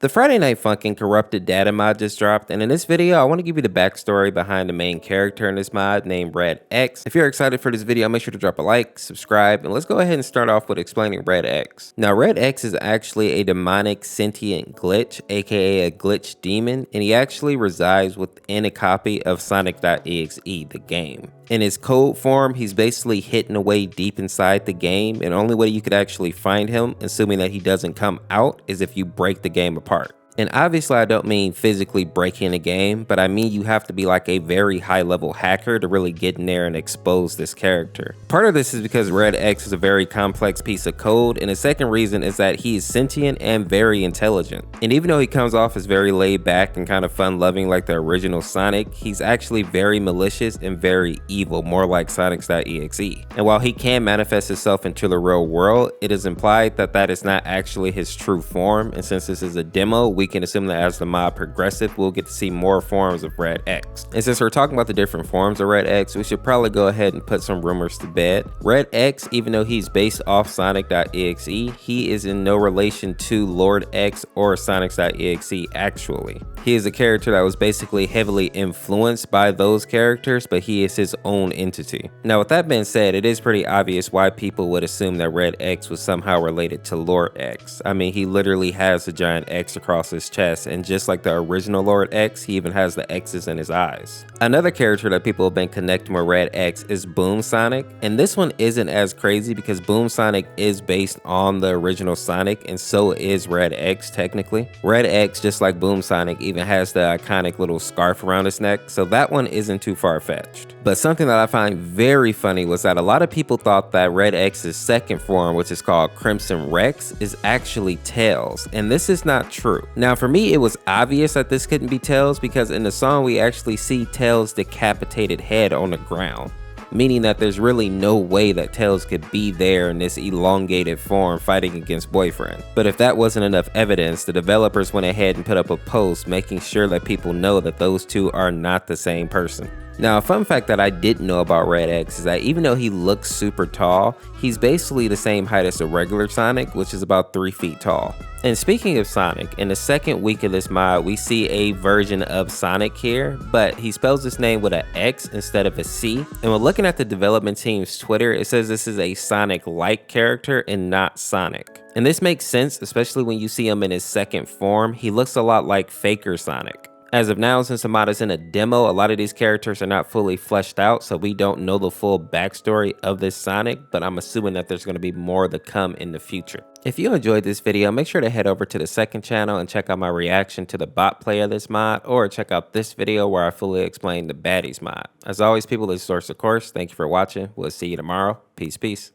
The Friday Night Funkin' corrupted data mod just dropped, and in this video, I want to give you the backstory behind the main character in this mod named Red.EXE. If you're excited for this video, make sure to drop a like, subscribe, and let's go ahead and start off with explaining Red.EXE. Now, Red.EXE is actually a demonic sentient glitch, aka a glitch demon, and he actually resides within a copy of Sonic.EXE, the game. In his code form, he's basically hidden away deep inside the game, and the only way you could actually find him, assuming that he doesn't come out, is if you break the game apart. And obviously I don't mean physically breaking a game, but I mean you have to be like a very high level hacker to really get in there and expose this character. Part of this is because Red.EXE is a very complex piece of code, and the second reason is that he is sentient and very intelligent. And even though he comes off as very laid back and kind of fun loving like the original Sonic, he's actually very malicious and very evil, more like Sonic.EXE. And while he can manifest himself into the real world, it is implied that that is not actually his true form, and since this is a demo, we can assume that as the mod progresses, we'll get to see more forms of Red.EXE. And since we're talking about the different forms of Red.EXE, we should probably go ahead and put some rumors to bed. Red.EXE, even though he's based off Sonic.EXE, he is in no relation to Lord.EXE or Sonic.EXE actually. He is a character that was basically heavily influenced by those characters, but he is his own entity. Now with that being said, it is pretty obvious why people would assume that Red.EXE was somehow related to Lord.EXE. I mean, he literally has a giant X across his chest, and just like the original Lord.EXE, he even has the X's in his eyes. Another character that people have been connecting with Red.EXE is Boom Sonic, and this one isn't as crazy because Boom Sonic is based on the original Sonic, and so is Red.EXE technically. Red.EXE, just like Boom Sonic, even has the iconic little scarf around his neck, so that one isn't too far-fetched. But something that I find very funny was that a lot of people thought that Red.EXE's second form, which is called Crimson Rex, is actually Tails, and this is not true. Now for me, it was obvious that this couldn't be Tails because in the song we actually see Tails' decapitated head on the ground, meaning that there's really no way that Tails could be there in this elongated form fighting against Boyfriend. But if that wasn't enough evidence, the developers went ahead and put up a post making sure that people know that those two are not the same person. Now, a fun fact that I didn't know about Red.EXE is that even though he looks super tall, he's basically the same height as a regular Sonic, which is about 3 feet tall. And speaking of Sonic, in the second week of this mod, we see a version of Sonic here, but he spells his name with an X instead of a C. And when looking at the development team's Twitter, it says this is a Sonic-like character and not Sonic. And this makes sense, especially when you see him in his second form. He looks a lot like Faker Sonic. As of now, since the mod is in a demo, a lot of these characters are not fully fleshed out, so we don't know the full backstory of this Sonic, but I'm assuming that there's going to be more to come in the future. If you enjoyed this video, make sure to head over to the second channel and check out my reaction to the bot play of this mod, or check out this video where I fully explain the baddies mod. As always, people, this is Orseofkorse. Thank you for watching. We'll see you tomorrow. Peace, peace.